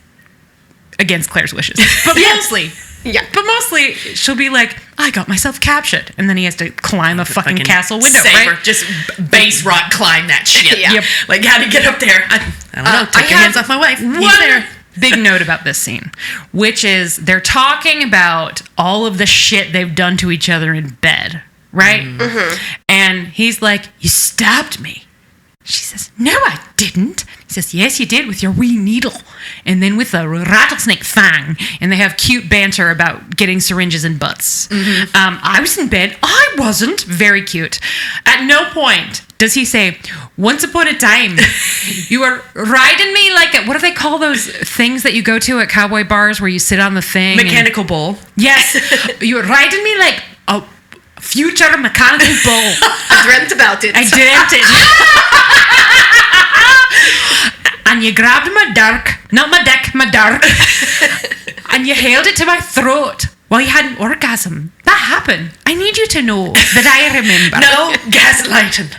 against Claire's wishes. But mostly. Yeah. But mostly, she'll be like, I got myself captured. And then he has to climb a fucking castle window, right? Just base rock climb that shit. Yeah. Yep. Like, how to get up there? I don't know. Take your hands off my wife. He's there. Big note about this scene, which is they're talking about all of the shit they've done to each other in bed, right? And he's like, you stabbed me. She says, no, I didn't. He says, yes, you did with your wee needle. And then with a rattlesnake fang. And they have cute banter about getting syringes in butts. I was in bed. I wasn't. Very cute. At no point does he say, once upon a time, you were riding me like a, what do they call those things that you go to at cowboy bars where you sit on the thing? Mechanical bull. Yes. You were riding me like a future mechanical bull. I dreamt about it. I dreamt it. And you grabbed my dark, not my dick, my dark, and you held it to my throat while you had an orgasm. That happened. I need you to know that I remember. No gaslighting.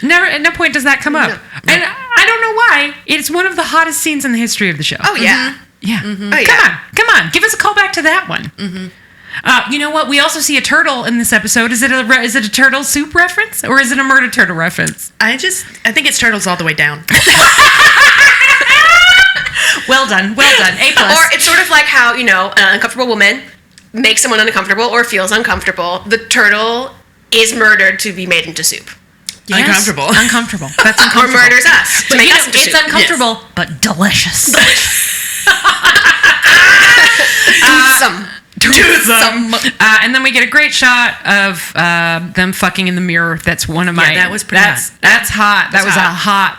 Never, at no point does that come up. No. And I don't know why. It's one of the hottest scenes in the history of the show. Oh, yeah. Yeah. Oh, yeah. Come on. Give us a call back to that one. You know what? We also see a turtle in this episode. Is it a turtle soup reference or is it a murder turtle reference? I think it's turtles all the way down. Well done. A+. Or it's sort of like how, an uncomfortable woman makes someone uncomfortable or feels uncomfortable. The turtle is murdered to be made into soup. Yes. Uncomfortable. That's Or uncomfortable. murders us to make us into it's soup. uncomfortable, but delicious. Do some. And then we get a great shot of them fucking in the mirror. That's one of my. Yeah, that was pretty hot. That's hot.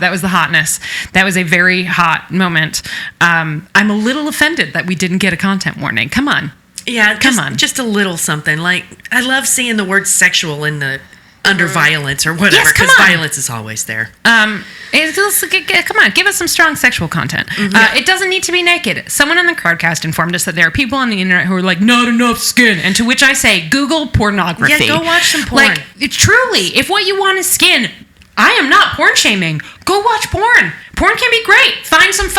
That was the hotness. That was a very hot moment. I'm a little offended that we didn't get a content warning. Come on. Yeah, Come on. Just a little something. Like, I love seeing the word sexual in the under violence or whatever, Yes, come because on. violence is always there. Come on, give us some strong sexual content. It doesn't need to be naked. Someone on the Crowdcast informed us that there are people on the internet who are like, not enough skin. And to which I say, Google pornography. Yeah, go watch some porn. Like, truly, if what you want is skin, I am not porn shaming. Go watch porn. Porn can be great. Find some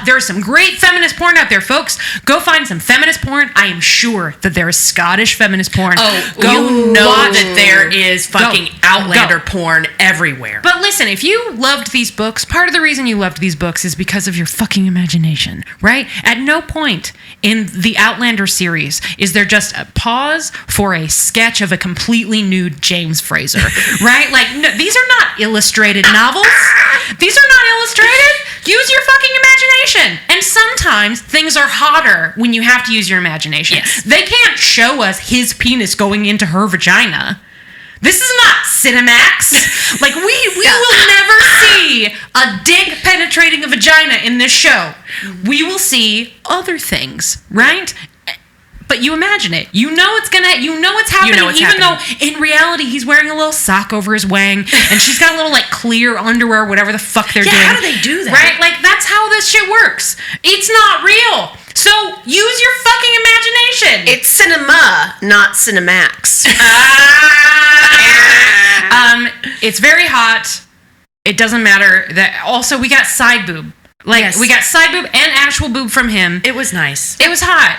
there's some great feminist porn out there, folks. Go find some feminist porn. I am sure that there is Scottish feminist porn. You know that there is fucking Outlander porn everywhere. But listen, if you loved these books, part of the reason you loved these books is because of your fucking imagination, right? At no point in the Outlander series is there just a pause for a sketch of a completely nude James Fraser, right? Like, no, these are not illustrated novels. These are not illustrated. Use your fucking imagination. And sometimes things are hotter when you have to use your imagination. Yes. They can't show us his penis going into her vagina. This is not Cinemax. Like, we will never see a dick penetrating a vagina in this show. We will see other things, right? But you imagine it. You know it's happening, even though in reality he's wearing a little sock over his wang and she's got a little like clear underwear, whatever the fuck they're doing. How do they do that? Right? Like, that's how this shit works. It's not real. So use your fucking imagination. It's cinema, not Cinemax. It's very hot. It doesn't matter. That also we got side boob. Like, yes. We got side boob and actual boob from him. It was nice. It was hot.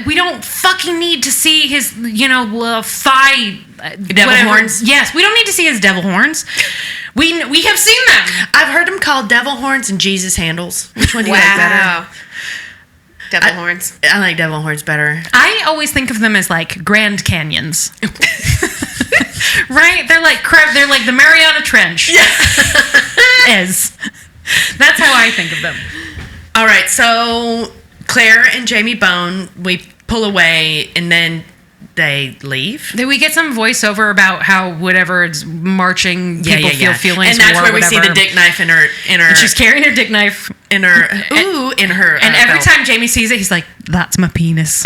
We don't fucking need to see his, thigh... devil horns? Yes, we don't need to see his devil horns. We have seen them. I've heard them called devil horns and Jesus handles. Which one do you like better? Devil horns. I like devil horns better. I always think of them as like Grand Canyons. Right? They're like the Mariana Trench. Is. That's how I think of them. All right, so Claire and Jamie bone. We pull away, and then they leave. Then we get some voiceover about how whatever it's marching people feel feelings, and that's war, where we whatever. see the dick knife in her. And she's carrying her dick knife in her. In her. And every belt. time Jamie sees it, he's like, "That's my penis."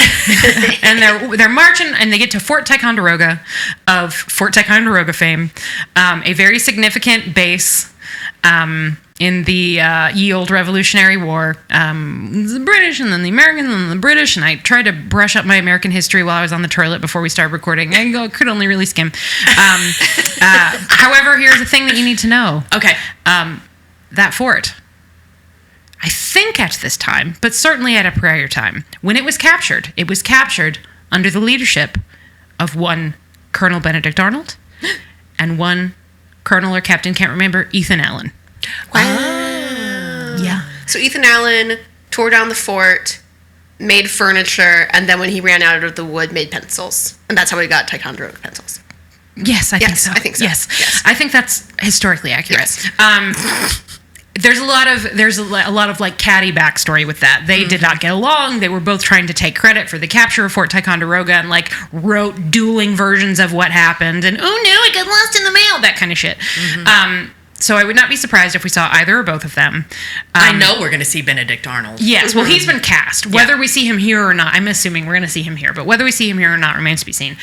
And they're marching, and they get to Fort Ticonderoga, of Fort Ticonderoga fame, a very significant base. In the ye old Revolutionary War, the British and then the Americans and then the British, and I tried to brush up my American history while I was on the toilet before we started recording. I could only really skim. However, here's the thing that you need to know. Okay. That fort, I think at this time, but certainly at a prior time, when it was captured under the leadership of one Colonel Benedict Arnold and one Colonel or Captain, can't remember, Ethan Allen. Wow. Yeah. So Ethan Allen tore down the fort, made furniture, and then when he ran out of the wood, made pencils. And that's how we got Ticonderoga pencils. Yes, I think so. I think so. Yes. I think that's historically accurate. Yes. There's a lot of like catty backstory with that. They did not get along. They were both trying to take credit for the capture of Fort Ticonderoga and like wrote dueling versions of what happened and oh no, it got lost in the mail, that kind of shit. So I would not be surprised if we saw either or both of them. I know we're going to see Benedict Arnold. Yes, well, he's been cast. Whether we see him here or not, I'm assuming we're going to see him here, but whether we see him here or not remains to be seen.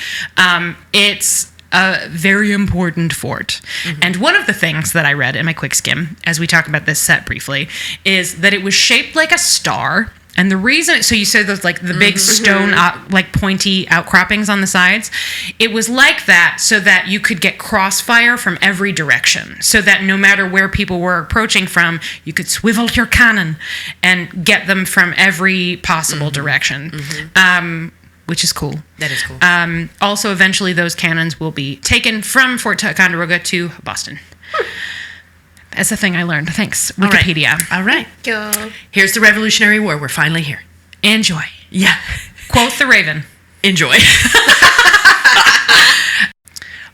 It's a very important fort. And one of the things that I read in my quick skim, as we talk about this set briefly, is that it was shaped like a star. And the reason, so you said those like the big stone, like pointy outcroppings on the sides, it was like that so that you could get crossfire from every direction. So that no matter where people were approaching from, you could swivel your cannon and get them from every possible direction. Which is cool. That is cool. Also, eventually those cannons will be taken from Fort Ticonderoga to Boston. That's a thing I learned. Thanks, Wikipedia. All right. Go. Here's the Revolutionary War. We're finally here. Enjoy. Yeah. Quote the Raven. Enjoy.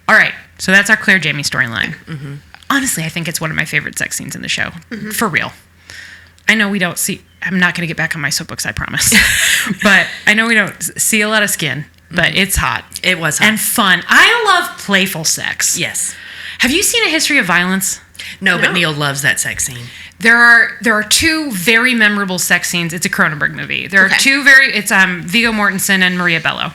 All right. So that's our Claire Jamie storyline. Honestly, I think it's one of my favorite sex scenes in the show. For real. I know we don't see... I'm not going to get back on my soapbox, I promise. But I know we don't see a lot of skin, but it's hot. It was hot. And fun. I love playful sex. Yes. Have you seen A History of Violence? No, but Neil loves that sex scene. There are two very memorable sex scenes. It's a Cronenberg movie. There are two it's Viggo Mortensen and Maria Bello.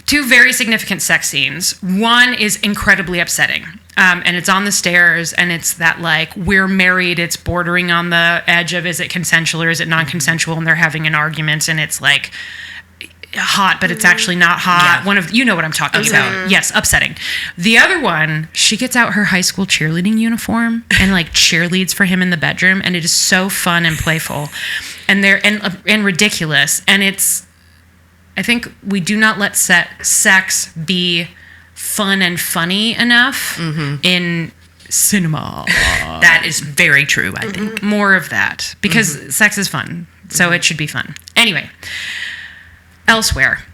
Two very significant sex scenes. One is incredibly upsetting. And it's on the stairs, and it's that, like, we're married, it's bordering on the edge of, is it consensual or is it non-consensual, and they're having an argument, and it's, like, hot, but it's actually not hot. Yeah. You know what I'm talking about. Yes, upsetting. The other one, she gets out her high school cheerleading uniform and, like, cheerleads for him in the bedroom, and it is so fun and playful, and ridiculous, and it's... I think we do not let sex be fun and funny enough in cinema. That is very true, I think. More of that, because sex is fun, so it should be fun. Anyway, elsewhere,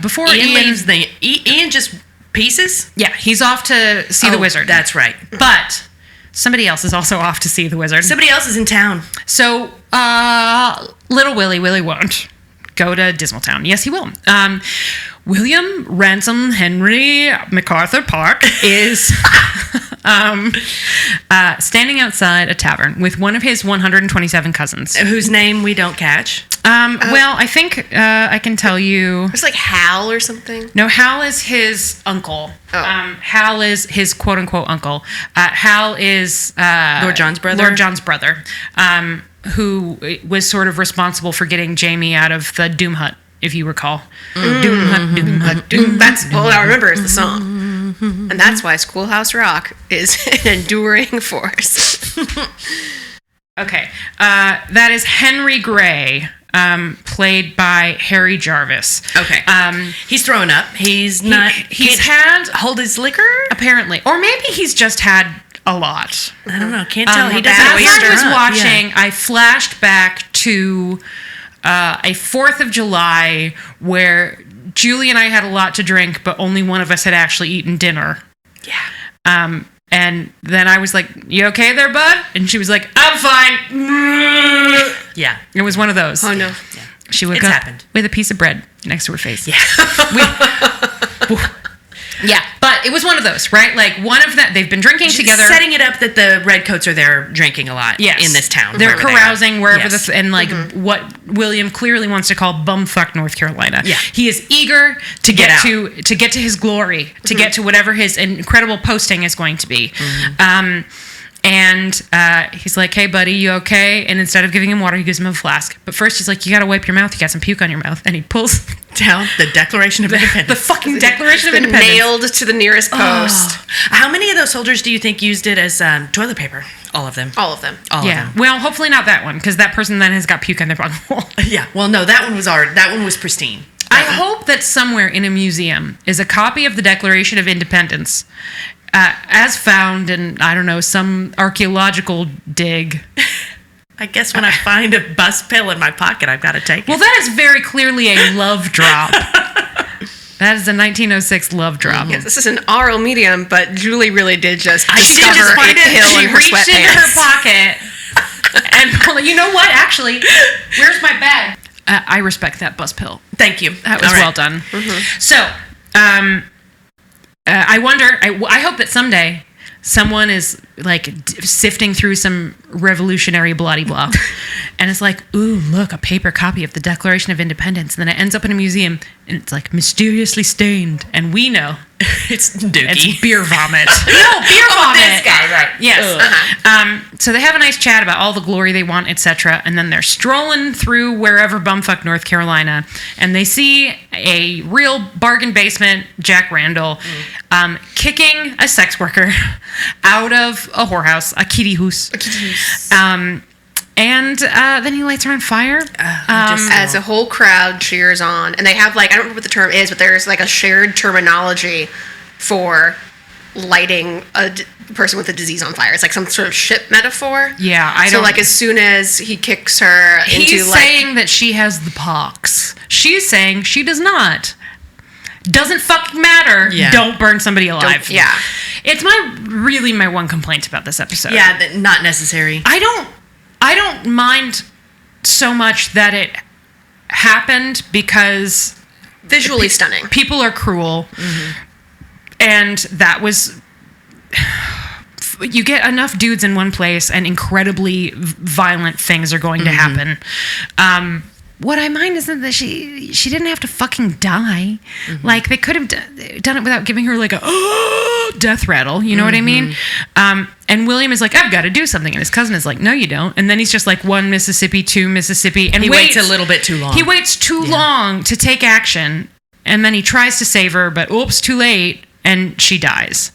before Ian leaves Ian just pieces? Yeah, he's off to see the wizard. That's right. But somebody else is also off to see the wizard. Somebody else is in town. So, little Willie won't go to Dismaltown. Yes, he will. William Ransom Henry MacArthur Park is standing outside a tavern with one of his 127 cousins. Whose name we don't catch. Well, I think I can tell you. It's like Hal or something. No, Hal is his uncle. Hal is his quote-unquote uncle. Hal is... Lord John's brother? Lord John's brother. Who was sort of responsible for getting Jamie out of the Doom Hut, if you recall. Doom Hut. That's all I remember is the song. And that's why Schoolhouse Rock is an enduring force. Okay. That is Henry Gray, played by Harry Jarvis. Okay. He's throwing up. He's not... He's had... hold his liquor? Apparently. Or maybe he's just had a lot. I don't know. Can't tell. He doesn't As waste I was her up. watching, Yeah. I flashed back to a 4th of July where Julie and I had a lot to drink, but only one of us had actually eaten dinner. Yeah. And then I was like, "You okay there, bud?" And she was like, "I'm fine." Yeah. It was one of those. Oh, no. She woke It's up happened. with a piece of bread next to her face. Yeah. Yeah, but it was one of those, right? Like one of them, they've been drinking together. Setting it up that the redcoats are there drinking a lot in this town. They're wherever they are. carousing wherever Yes. and like what William clearly wants to call bumfuck North Carolina. Yeah. He is eager to get out. to get to his glory, to get to whatever his incredible posting is going to be. And he's like, "Hey, buddy, you okay?" And instead of giving him water, he gives him a flask. But first, he's like, "You got to wipe your mouth. You got some puke on your mouth." And he pulls down the Declaration of Independence. the fucking Declaration of Been Independence. nailed to the nearest post. How many of those soldiers do you think used it as toilet paper? All of them. All of them. All Yeah. of them. Well, hopefully not that one, because that person then has got puke on their butthole. Yeah. Well, no, that one was that one was pristine. I hope that somewhere in a museum is a copy of the Declaration of Independence, as found in, I don't know, some archaeological dig. I guess when I find a bus pill in my pocket, I've got to take it. Well, that is very clearly a love drop. That is a 1906 love drop. Yes, this is an oral medium, but Julie really did just She did discover just find a it. pill She in her reached into her sweatpants. pocket and pulled, you know what, actually, where's my bag? I respect that bus pill. Thank you. That was All right. well done. So, I wonder, I hope that someday someone is like sifting through some revolutionary bloody blah and it's like, ooh, look, a paper copy of the Declaration of Independence. And then it ends up in a museum and it's like mysteriously stained. And we know It's Dookie. it's beer vomit. No, beer vomit. This guy, right. Yes. So they have a nice chat about all the glory they want, etc. And then they're strolling through wherever bumfuck North Carolina, and they see a real bargain basement Jack Randall kicking a sex worker out of a whorehouse, a kitty hoose. And then he lights her on fire. As a whole crowd cheers on, and they have like, I don't remember what the term is, but there's like a shared terminology for lighting a person with a disease on fire. It's like some sort of ship metaphor. Yeah, I So don't. like as soon as he kicks her into He's like, saying that she has the pox. She's saying she does not. Doesn't fucking matter. Yeah. Don't burn somebody alive. yeah. It's my one complaint about this episode. Yeah, not necessary. I don't mind so much that it happened because Visually stunning. people are cruel. And that was, you get enough dudes in one place and incredibly violent things are going to happen. What I mind isn't that she didn't have to fucking die. Like they could have done it without giving her like a death rattle. You know what I mean? And William is like, I've got to do something. And his cousin is like, no, you don't. And then he's just like 1 Mississippi, 2 Mississippi. And He waits a little bit too long. He waits too long to take action. And then he tries to save her, but oops, too late. And she dies.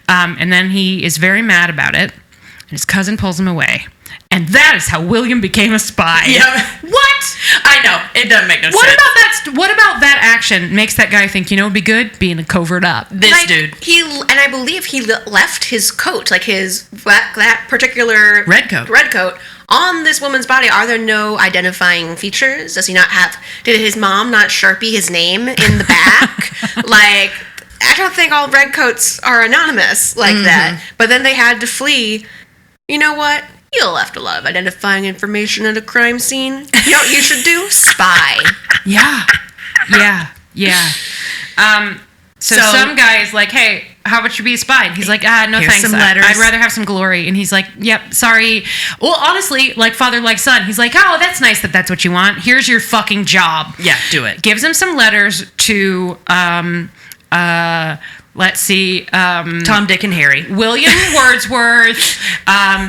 And then he is very mad about it. And his cousin pulls him away. And that is how William became a spy. Yeah. What? I know. It doesn't make no What sense. about that? What about that action makes that guy think, you know, it'd be good being a covert up? This Like, dude. I believe he left his coat, like that particular Red coat. on this woman's body. Are there no identifying features? Does he not have? Did his mom not Sharpie his name in the back? Like, I don't think all redcoats are anonymous like that. But then they had to flee. You know what? You left a lot of identifying information at a crime scene. You know what you should do? Spy. Yeah. So some guy is like, hey, how about you be a spy? And he's like, no Here's thanks. some letters. I'd rather have some glory. And he's like, yep, sorry. Well, honestly, like father, like son. He's like, oh, that's nice that that's what you want. Here's your fucking job. Yeah, do it. Gives him some letters to, let's see, Tom, Dick, and Harry. William Wordsworth,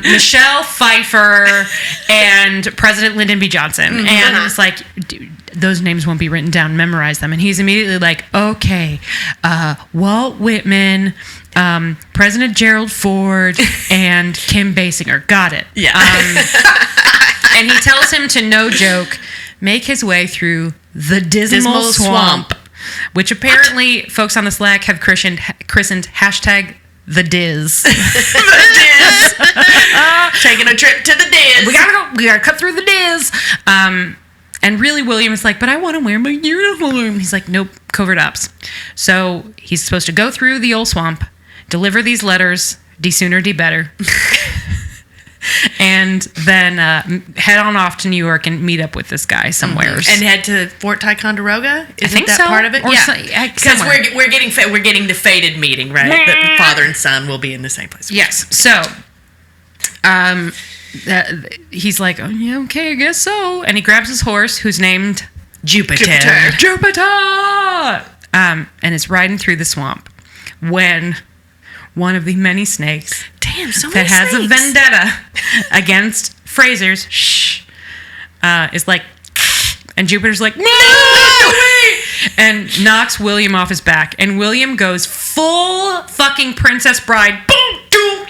Michelle Pfeiffer, and President Lyndon B. Johnson. And it's like, dude, those names won't be written down. Memorize them. And he's immediately like, okay, Walt Whitman, President Gerald Ford, and Kim Basinger. Got it. Yeah. And he tells him to, no joke, make his way through the Dismal Swamp. Which apparently folks on the Slack have christened hashtag the Diz. Taking a trip to the Diz. We gotta cut through the Diz. And really William is like, but I want to wear my uniform. He's like, nope, covert ops. So he's supposed to go through the old swamp, deliver these letters, de sooner, de better. and then head on off to New York and meet up with this guy somewhere. And head to Fort Ticonderoga. Isn't think that so. part of it? Or Because somewhere. we're getting the fated meeting, right? That father and son will be in the same place. Yes. So, he's like, oh, yeah, okay, I guess so. And he grabs his horse, who's named Jupiter. Jupiter! And is riding through the swamp when one of the many snakes that has a vendetta against Fraser's is like, and Jupiter's like, no! And knocks William off his back. And William goes full fucking Princess Bride. Boom, doom,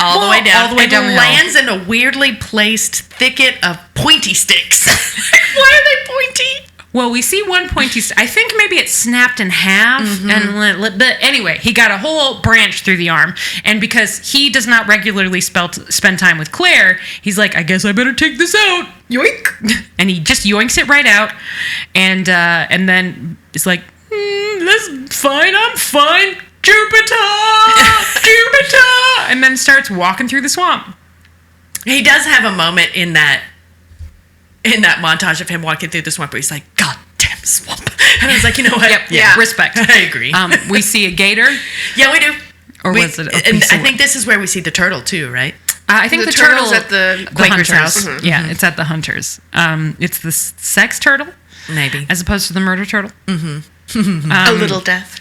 all the way down. All the way down the hill. Lands in a weirdly placed thicket of pointy sticks. Why are they pointy? Well, we see one pointy I think maybe it snapped in half. But anyway, he got a whole branch through the arm. And because he does not regularly spend time with Claire, he's like, I guess I better take this out. Yoink. And he just yoinks it right out. And then it's like, that's fine. I'm fine. Jupiter! Jupiter! And then starts walking through the swamp. He does have a moment in that montage of him walking through the swamp where he's like, God damn swamp. And I was like, you know what? Yep, yeah. Respect. I agree. We see a gator. Yeah, we do. Or was it a and piece of I think this is where we see the turtle too, right? I think the turtle's turtle at the Quaker's hunters. house. Yeah, it's at the hunters. It's the sex turtle Maybe. as opposed to the murder turtle. A little death.